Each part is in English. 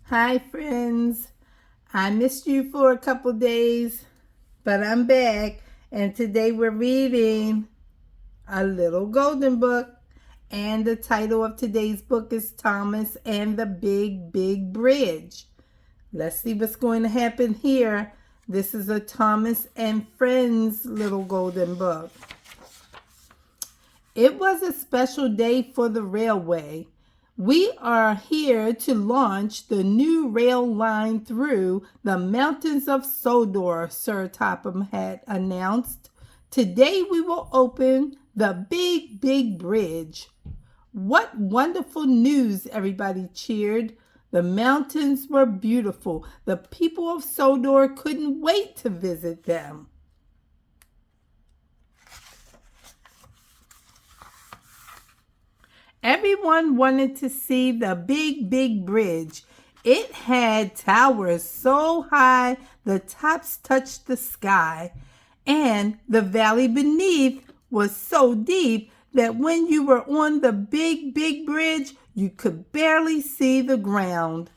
Hi, friends. I missed you for a couple days, but I'm back, and today we're reading A Little Golden Book. And the title of today's book is Thomas and the Big, Big Bridge. Let's see what's going to happen here. This is a Thomas and Friends little golden book. It was a special day for the railway. We are here to launch the new rail line through the mountains of Sodor, Sir Topham had announced. Today we will open the big, big bridge. What wonderful news, everybody cheered. The mountains were beautiful. The people of Sodor couldn't wait to visit them. Everyone wanted to see the big, big bridge. It had towers so high the tops touched the sky, and the valley beneath was so deep that when you were on the big, big bridge, you could barely see the ground.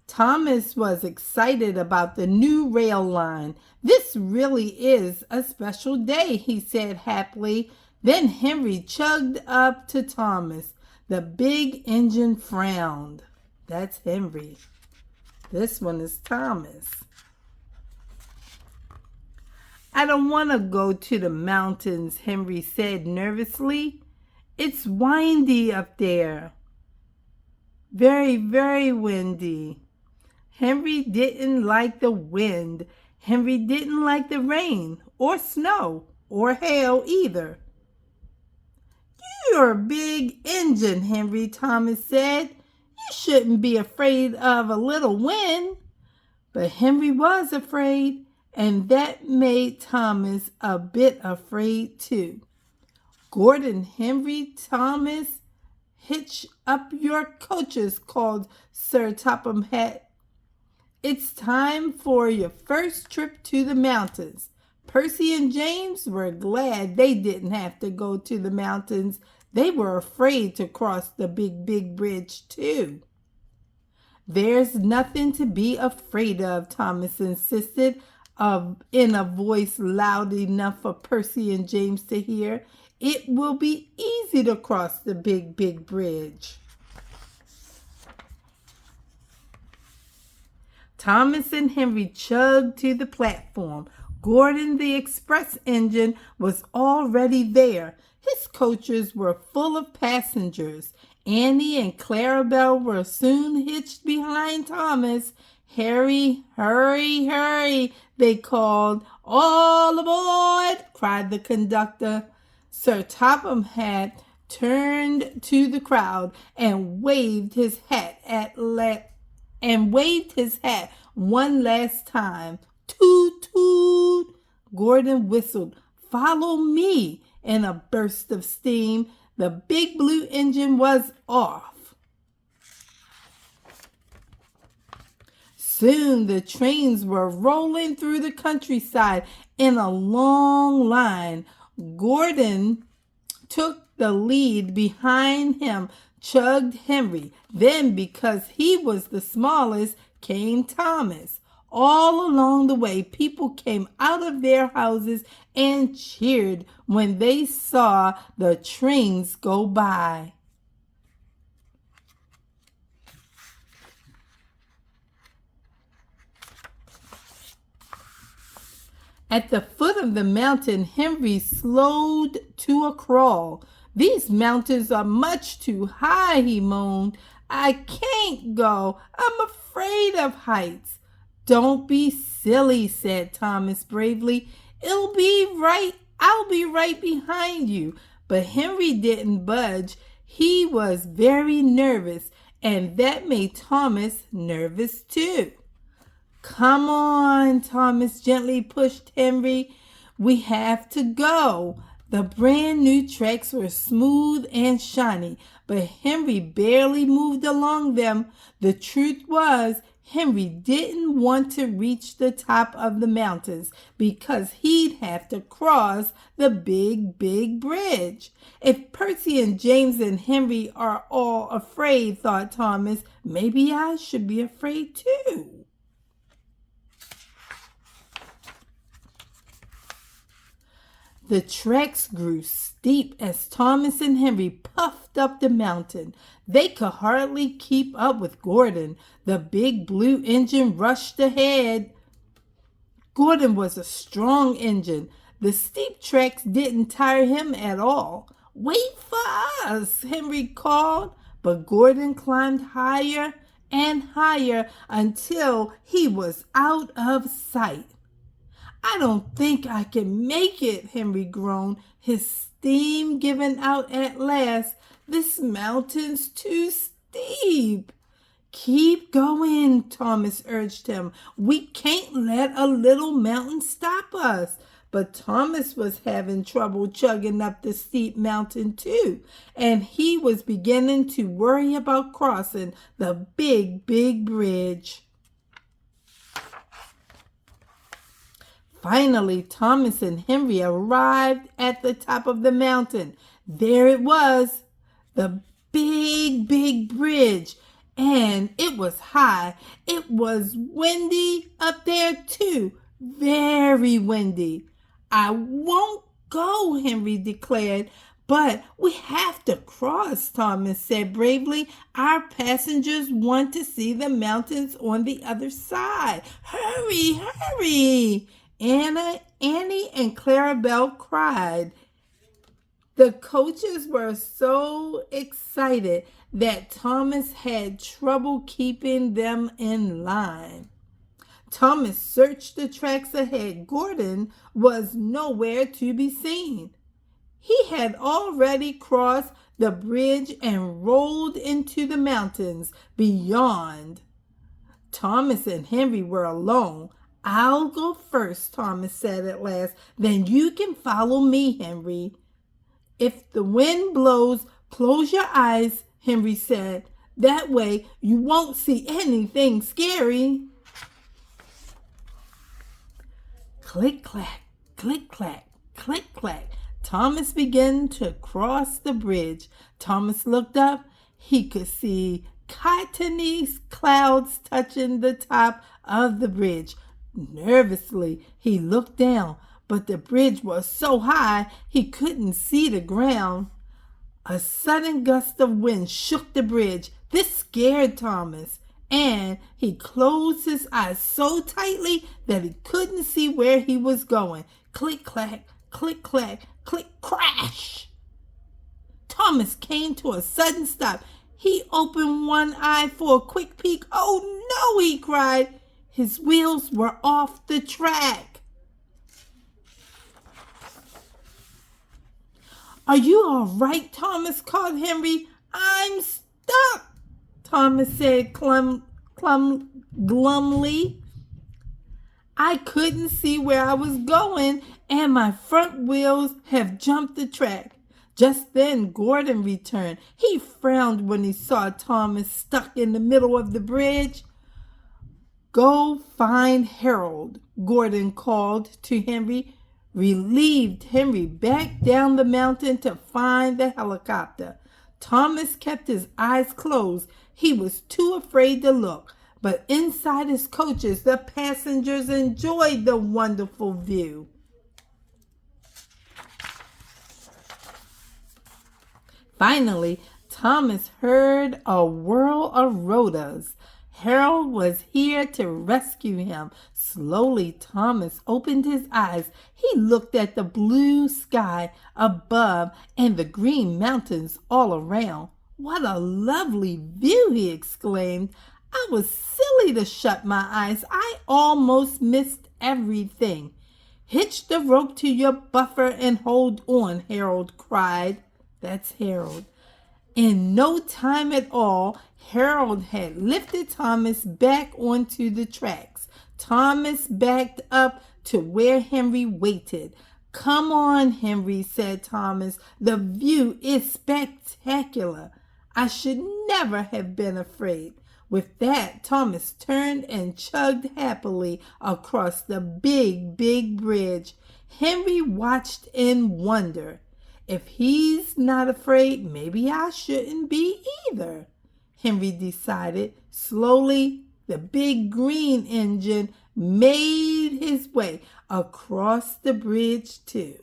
Thomas was excited about the new rail line. This really is a special day, he said happily. Then Henry chugged up to Thomas. The big engine frowned. That's Henry. This one is Thomas. I don't want to go to the mountains, Henry said nervously. It's windy up there. Very, very windy. Henry didn't like the wind. Henry didn't like the rain or snow or hail either. You're a big engine, Henry, Thomas said. You shouldn't be afraid of a little wind. But Henry was afraid, and that made Thomas a bit afraid too. Gordon, Henry, Thomas, hitch up your coaches, called Sir Topham Hatt. It's time for your first trip to the mountains. Percy and James were glad they didn't have to go to the mountains. They were afraid to cross the big, big bridge too. There's nothing to be afraid of, Thomas insisted, in a voice loud enough for Percy and James to hear. It will be easy to cross the big, big bridge. Thomas and Henry chugged to the platform. Gordon, the express engine, was already there. His coaches were full of passengers. Annie and Clarabelle were soon hitched behind Thomas. Harry, hurry, hurry, they called. All aboard, cried the conductor. Sir Topham Hatt turned to the crowd and waved his hat one last time. Toot, toot. Gordon whistled. Follow me. In a burst of steam, the big blue engine was off. Soon the trains were rolling through the countryside in a long line. Gordon took the lead. Behind him chugged Henry. Then, because he was the smallest, came Thomas. All along the way, people came out of their houses and cheered when they saw the trains go by. At the foot of the mountain, Henry slowed to a crawl. These mountains are much too high, he moaned. I can't go. I'm afraid of heights. Don't be silly, said Thomas bravely. I'll be right behind you. But Henry didn't budge. He was very nervous, and that made Thomas nervous too. Come on, Thomas gently pushed Henry. We have to go. The brand new tracks were smooth and shiny, but Henry barely moved along them. The truth was, Henry didn't want to reach the top of the mountains because he'd have to cross the big bridge. If Percy and James and Henry are all afraid, thought Thomas, maybe I should be afraid too. The tracks grew steep as Thomas and Henry puffed up the mountain. They could hardly keep up with Gordon. The big blue engine rushed ahead. Gordon was a strong engine. The steep tracks didn't tire him at all. "Wait for us," Henry called, but Gordon climbed higher and higher until he was out of sight. "I don't think I can make it," Henry groaned, his steam giving out at last. "This mountain's too steep." "Keep going," Thomas urged him. "We can't let a little mountain stop us." But Thomas was having trouble chugging up the steep mountain too, and he was beginning to worry about crossing the big bridge. Finally, Thomas and Henry arrived at the top of the mountain. There it was, the big bridge, and it was high. It was windy up there too, very windy. "I won't go," Henry declared. "But we have to cross," Thomas said bravely. "Our passengers want to see the mountains on the other side. Hurry, hurry!" Annie, and Clarabelle cried. The coaches were so excited that Thomas had trouble keeping them in line. Thomas searched the tracks ahead. Gordon was nowhere to be seen. He had already crossed the bridge and rolled into the mountains beyond. Thomas and Henry were alone. "I'll go first," Thomas said at last. "Then you can follow me, Henry." "If the wind blows, close your eyes," Henry said. "That way you won't see anything scary." Click, clack, click, clack, click, clack. Thomas began to cross the bridge. Thomas looked up. He could see cottony clouds touching the top of the bridge. Nervously, he looked down, but the bridge was so high he couldn't see the ground. A sudden gust of wind shook the bridge. This scared Thomas, and he closed his eyes so tightly that he couldn't see where he was going. Click, clack, click, clack, click, crash! Thomas came to a sudden stop. He opened one eye for a quick peek. "Oh no!" he cried. His wheels were off the track. "Are you all right, Thomas?" called Henry. "I'm stuck," Thomas said glumly. "I couldn't see where I was going, and my front wheels have jumped the track." Just then Gordon returned. He frowned when he saw Thomas stuck in the middle of the bridge. "Go find Harold," Gordon called to Henry. Relieved, Henry backed down the mountain to find the helicopter. Thomas kept his eyes closed. He was too afraid to look. But inside his coaches, the passengers enjoyed the wonderful view. Finally, Thomas heard a whirl of rotors. Harold was here to rescue him. Slowly, Thomas opened his eyes. He looked at the blue sky above and the green mountains all around. "What a lovely view!" he exclaimed. "I was silly to shut my eyes. I almost missed everything." "Hitch the rope to your buffer and hold on," Harold cried. That's Harold. In no time at all, Harold had lifted Thomas back onto the tracks. Thomas backed up to where Henry waited. "Come on, Henry," said Thomas. "The view is spectacular." I should never have been afraid." With that, Thomas turned and chugged happily across the big, big bridge. Henry watched in wonder. If he's not afraid, maybe I shouldn't be either, Henry decided. Slowly, the big green engine made his way across the bridge too.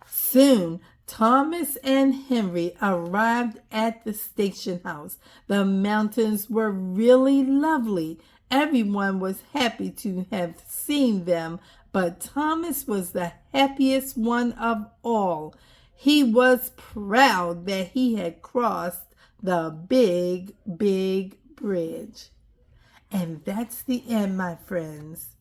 Soon, Thomas and Henry arrived at the station house. The mountains were really lovely. Everyone was happy to have seen them, but Thomas was the happiest one of all. He was proud that he had crossed the big, big bridge. And that's the end, my friends.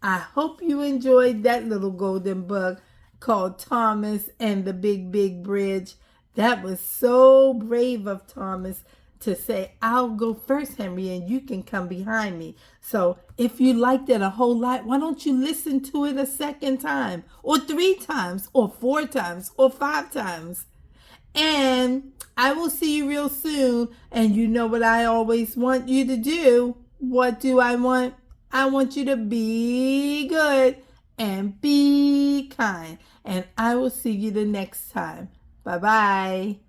I hope you enjoyed that little golden book called Thomas and the Big, Big Bridge. That was so brave of Thomas to say, "I'll go first, Henry, and you can come behind me." So if you liked it a whole lot, why don't you listen to it a second time, or 3 times, or 4 times, or 5 times? And I will see you real soon. And you know what I always want you to do. What do I want? I want you to be good and be kind. And I will see you the next time. Bye-bye.